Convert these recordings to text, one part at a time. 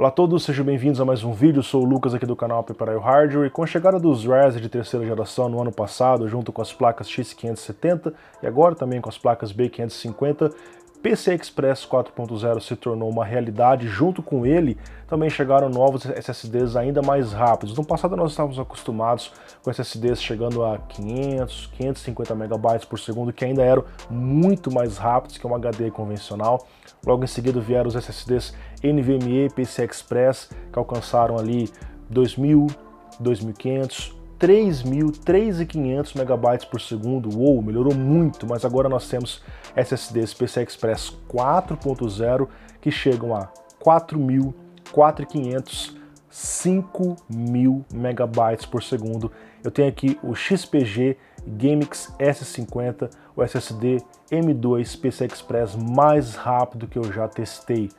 Olá a todos, sejam bem-vindos a mais um vídeo. Sou o Lucas aqui do canal Preparaio Hardware e com a chegada dos Razer de terceira geração no ano passado, junto com as placas X570 e agora também com as placas B550, PCI Express 4.0 se tornou uma realidade. Junto com ele também chegaram novos SSDs ainda mais rápidos. No passado nós estávamos acostumados com SSDs chegando a 500, 550 megabytes por segundo, que ainda eram muito mais rápidos que um HD convencional. Logo em seguida vieram os SSDs NVMe, PCI Express, que alcançaram ali 2.000, 2.500, 3.000, 3.500 megabytes por segundo. Uou, melhorou muito, mas agora nós temos SSDs PCI Express 4.0 que chegam a 4.000, 4.500, 5.000 megabytes por segundo. Eu tenho aqui o XPG GameX S50, o SSD M2 PCI Express mais rápido que eu já testei.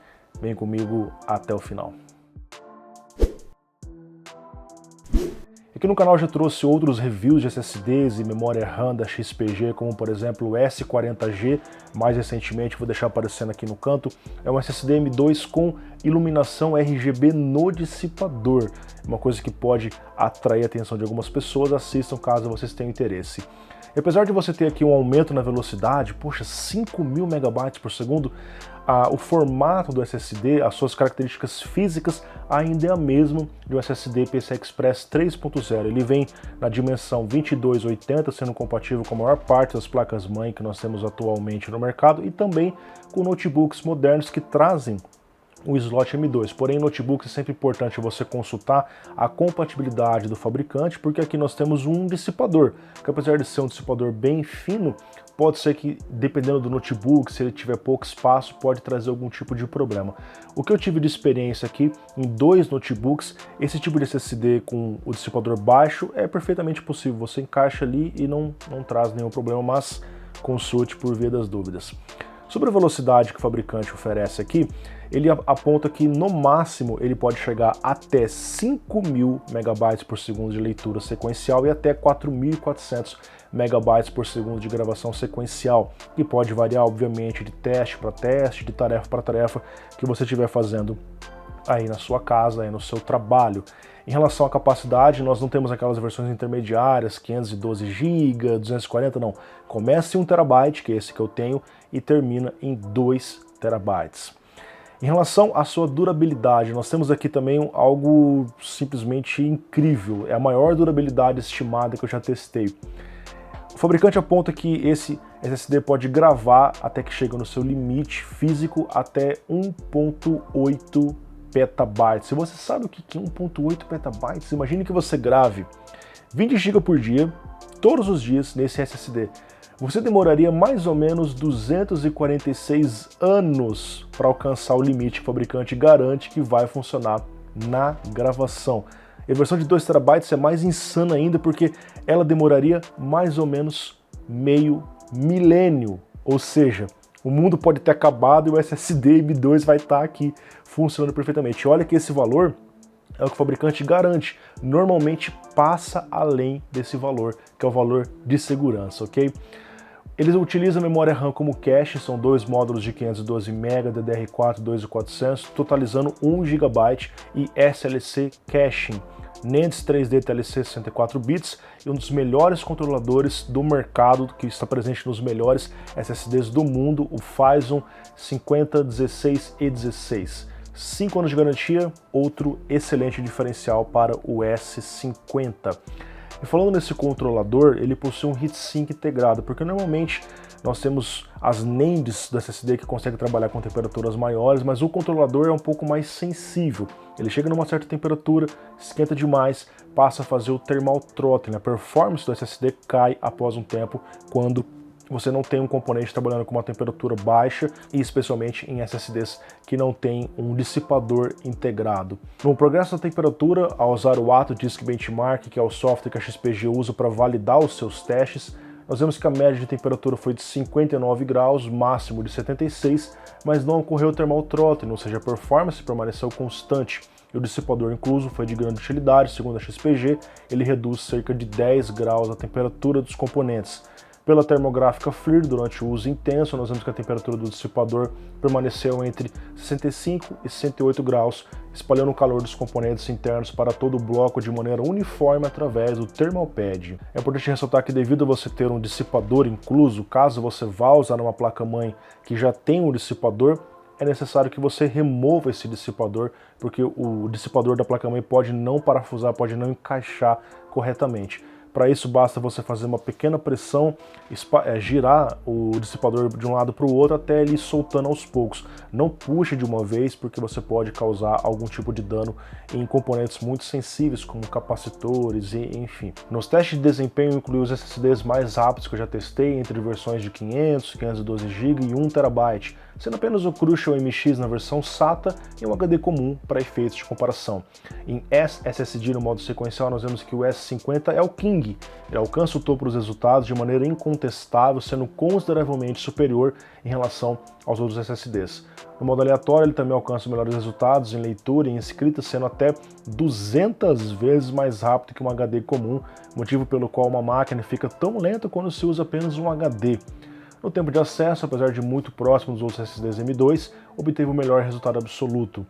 Vem comigo até o final. Aqui no canal já trouxe outros reviews de SSDs e memória RAM da XPG, como por exemplo o S40G, mais recentemente, vou deixar aparecendo aqui no canto. É um SSD M2 com iluminação RGB no dissipador, uma coisa que pode atrair a atenção de algumas pessoas. Assistam caso vocês tenham interesse. E apesar de você ter aqui um aumento na velocidade, poxa, 5.000 megabytes por segundo, o formato do SSD, as suas características físicas ainda é a mesma do SSD PCI Express 3.0. Ele vem na dimensão 2280, sendo compatível com a maior parte das placas-mãe que nós temos atualmente no mercado e também com notebooks modernos que trazem o slot M2, porém notebook é sempre importante você consultar a compatibilidade do fabricante, porque aqui nós temos um dissipador, que apesar de ser um dissipador bem fino, pode ser que, dependendo do notebook, se ele tiver pouco espaço, pode trazer algum tipo de problema. O que eu tive de experiência aqui, em 2 notebooks, esse tipo de SSD com o dissipador baixo é perfeitamente possível, você encaixa ali e não traz nenhum problema, mas consulte por via das dúvidas. Sobre a velocidade que o fabricante oferece aqui, ele aponta que no máximo ele pode chegar até 5.000 megabytes por segundo de leitura sequencial e até 4.400 megabytes por segundo de gravação sequencial, que pode variar obviamente de teste para teste, de tarefa para tarefa que você estiver fazendo aí na sua casa, aí no seu trabalho. Em relação à capacidade, nós não temos aquelas versões intermediárias, 512 GB, 240, não. Começa em 1 TB, que é esse que eu tenho, e termina em 2 TB. Em relação à sua durabilidade, nós temos aqui também algo simplesmente incrível. É a maior durabilidade estimada que eu já testei. O fabricante aponta que esse SSD pode gravar até que chega no seu limite físico até 1.8 petabytes. Se você sabe o que é 1.8 petabytes, imagine que você grave 20 GB por dia, todos os dias nesse SSD. Você demoraria mais ou menos 246 anos para alcançar o limite que o fabricante garante que vai funcionar na gravação. E a versão de 2 TB é mais insana ainda porque ela demoraria mais ou menos meio milênio, ou seja, o mundo pode ter acabado e o SSD M2 vai estar aqui funcionando perfeitamente. Olha que esse valor é o que o fabricante garante. Normalmente passa além desse valor, que é o valor de segurança, ok? Eles utilizam memória RAM como cache, são 2 módulos de 512 MB, DDR4 2400, totalizando 1 GB e SLC Caching. NAND 3D TLC 64 bits e um dos melhores controladores do mercado, que está presente nos melhores SSDs do mundo, o Phison 5016E16. 5 anos de garantia, outro excelente diferencial para o S50. E falando nesse controlador, ele possui um heatsink integrado, porque normalmente nós temos as NANDs do SSD que conseguem trabalhar com temperaturas maiores, mas o controlador é um pouco mais sensível. Ele chega numa certa temperatura, esquenta demais, passa a fazer o thermal throttling. A performance do SSD cai após um tempo quando você não tem um componente trabalhando com uma temperatura baixa e especialmente em SSDs que não tem um dissipador integrado. No progresso da temperatura, ao usar o AtoDisk Benchmark, que é o software que a XPG usa para validar os seus testes, nós vemos que a média de temperatura foi de 59 graus, máximo de 76, mas não ocorreu thermal throttling, ou seja, a performance permaneceu constante. E o dissipador incluso foi de grande utilidade, segundo a XPG, ele reduz cerca de 10 graus a temperatura dos componentes. Pela termográfica FLIR, durante o uso intenso, nós vemos que a temperatura do dissipador permaneceu entre 65 e 108 graus, espalhando o calor dos componentes internos para todo o bloco de maneira uniforme através do thermal pad. É importante ressaltar que, devido a você ter um dissipador incluso, caso você vá usar uma placa-mãe que já tem um dissipador, é necessário que você remova esse dissipador, porque o dissipador da placa-mãe pode não parafusar, pode não encaixar corretamente. Para isso, basta você fazer uma pequena pressão, girar o dissipador de um lado para o outro até ele ir soltando aos poucos. Não puxe de uma vez, porque você pode causar algum tipo de dano em componentes muito sensíveis, como capacitores e enfim. Nos testes de desempenho, eu incluí os SSDs mais rápidos que eu já testei, entre versões de 500, 512 GB e 1 TB, sendo apenas o Crucial MX na versão SATA e um HD comum para efeitos de comparação. Em SSD no modo sequencial, nós vemos que o S50 é o King. Ele alcança o topo dos resultados de maneira incontestável, sendo consideravelmente superior em relação aos outros SSDs. No modo aleatório, ele também alcança melhores resultados em leitura e em escrita, sendo até 200 vezes mais rápido que um HD comum, motivo pelo qual uma máquina fica tão lenta quando se usa apenas um HD. No tempo de acesso, apesar de muito próximo dos outros SSDs M2, obteve o melhor resultado absoluto.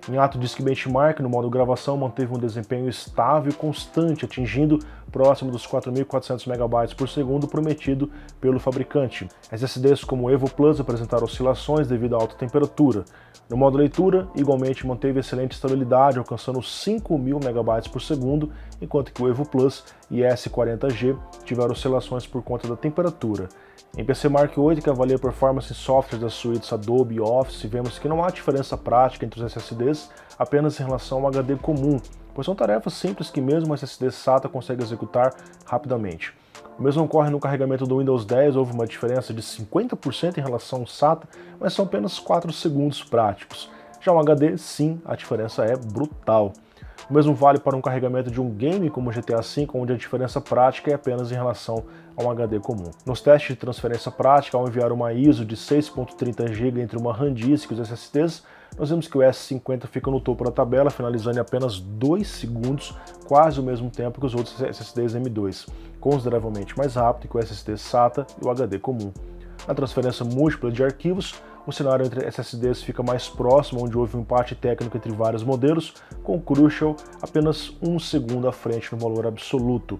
Em ato Disk Benchmark, no modo gravação, manteve um desempenho estável e constante, atingindo próximo dos 4.400 MB por segundo prometido pelo fabricante. SSDs como o Evo Plus apresentaram oscilações devido à alta temperatura. No modo leitura, igualmente manteve excelente estabilidade, alcançando 5.000 MB por segundo, enquanto que o Evo Plus e S40G tiveram oscilações por conta da temperatura. Em PCMark 8, que avalia a performance em softwares das suítes Adobe e Office, vemos que não há diferença prática entre os SSDs apenas em relação ao HD comum, pois são tarefas simples que mesmo o SSD SATA consegue executar rapidamente. O mesmo ocorre no carregamento do Windows 10, houve uma diferença de 50% em relação ao SATA, mas são apenas 4 segundos práticos. Já um HD, sim, a diferença é brutal. O mesmo vale para um carregamento de um game como GTA V, onde a diferença prática é apenas em relação a um HD comum. Nos testes de transferência prática, ao enviar uma ISO de 6.30 GB entre uma RAM disk e os SSDs, nós vemos que o S50 fica no topo da tabela, finalizando em apenas 2 segundos, quase o mesmo tempo que os outros SSDs M2, consideravelmente mais rápido que o SSD SATA e o HD comum. Na transferência múltipla de arquivos, o cenário entre SSDs fica mais próximo, onde houve um empate técnico entre vários modelos, com o Crucial apenas 1 segundo à frente no valor absoluto.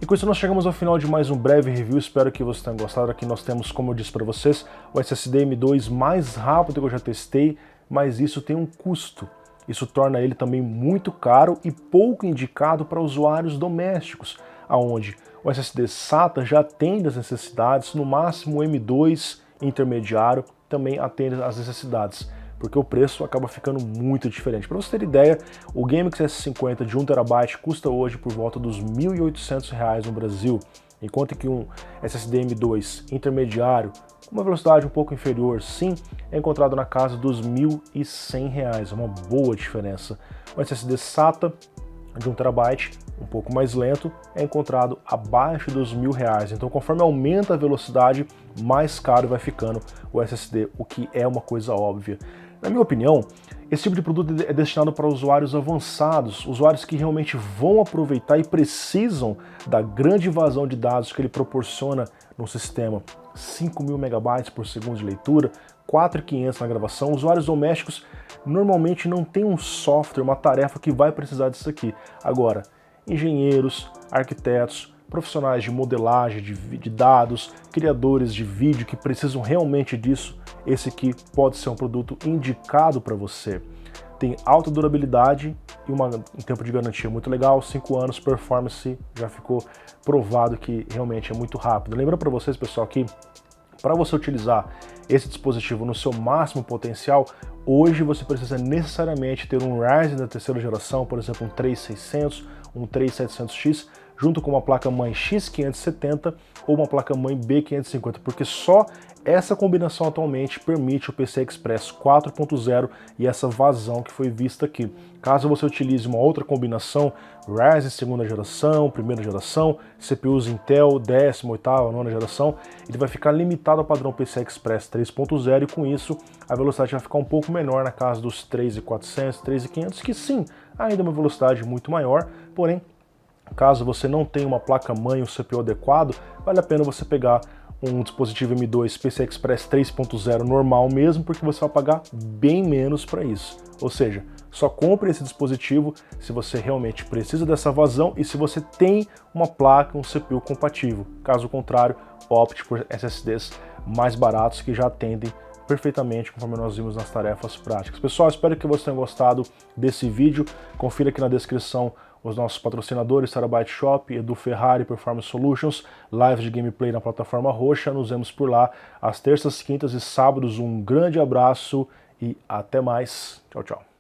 E com isso nós chegamos ao final de mais um breve review, espero que vocês tenham gostado. Aqui nós temos, como eu disse para vocês, o SSD M2 mais rápido que eu já testei, mas isso tem um custo. Isso torna ele também muito caro e pouco indicado para usuários domésticos, aonde o SSD SATA já atende as necessidades, no máximo o M2 intermediário também atende às necessidades, porque o preço acaba ficando muito diferente. Para você ter ideia, o Gamix S50 de 1 TB custa hoje por volta dos R$ 1.800 no Brasil, enquanto que um SSD M2 intermediário, com uma velocidade um pouco inferior, sim, é encontrado na casa dos R$ 1.100, uma boa diferença. O SSD SATA de 1 TB, um pouco mais lento, é encontrado abaixo dos R$ 1.000. Então, conforme aumenta a velocidade, mais caro vai ficando o SSD, o que é uma coisa óbvia. Na minha opinião, esse tipo de produto é destinado para usuários avançados, usuários que realmente vão aproveitar e precisam da grande vazão de dados que ele proporciona no sistema. 5.000 MB por segundo de leitura, 4.500 na gravação. Usuários domésticos normalmente não tem um software, uma tarefa que vai precisar disso aqui. Agora, engenheiros, arquitetos, profissionais de modelagem de dados, criadores de vídeo que precisam realmente disso, esse aqui pode ser um produto indicado para você. Tem alta durabilidade e um tempo de garantia muito legal, 5 anos, performance já ficou provado que realmente é muito rápido. Lembrando para vocês, pessoal, que para você utilizar esse dispositivo no seu máximo potencial, hoje você precisa necessariamente ter um Ryzen da terceira geração, por exemplo, um 3600, um 3700X, junto com uma placa-mãe X570 ou uma placa-mãe B550, porque só essa combinação atualmente permite o PCI Express 4.0 e essa vazão que foi vista aqui. Caso você utilize uma outra combinação, Ryzen segunda geração, primeira geração, CPUs Intel 10ª, 8ª, 9ª geração, ele vai ficar limitado ao padrão PCI Express 3.0 e com isso a velocidade vai ficar um pouco menor na casa dos 3.400, 3.500, que sim, ainda é uma velocidade muito maior, porém Caso você não tenha uma placa-mãe ou CPU adequado, vale a pena você pegar um dispositivo M2 PCI Express 3.0 normal mesmo, porque você vai pagar bem menos para isso. Ou seja, só compre esse dispositivo se você realmente precisa dessa vazão e se você tem uma placa, um CPU compatível. Caso contrário, opte por SSDs mais baratos que já atendem perfeitamente conforme nós vimos nas tarefas práticas. Pessoal, espero que vocês tenham gostado desse vídeo. Confira aqui na descrição os nossos patrocinadores, Terabyte Shop, Edu Ferrari, Performance Solutions, lives de gameplay na plataforma roxa. Nos vemos por lá às terças, quintas e sábados. Um grande abraço e até mais. Tchau, tchau.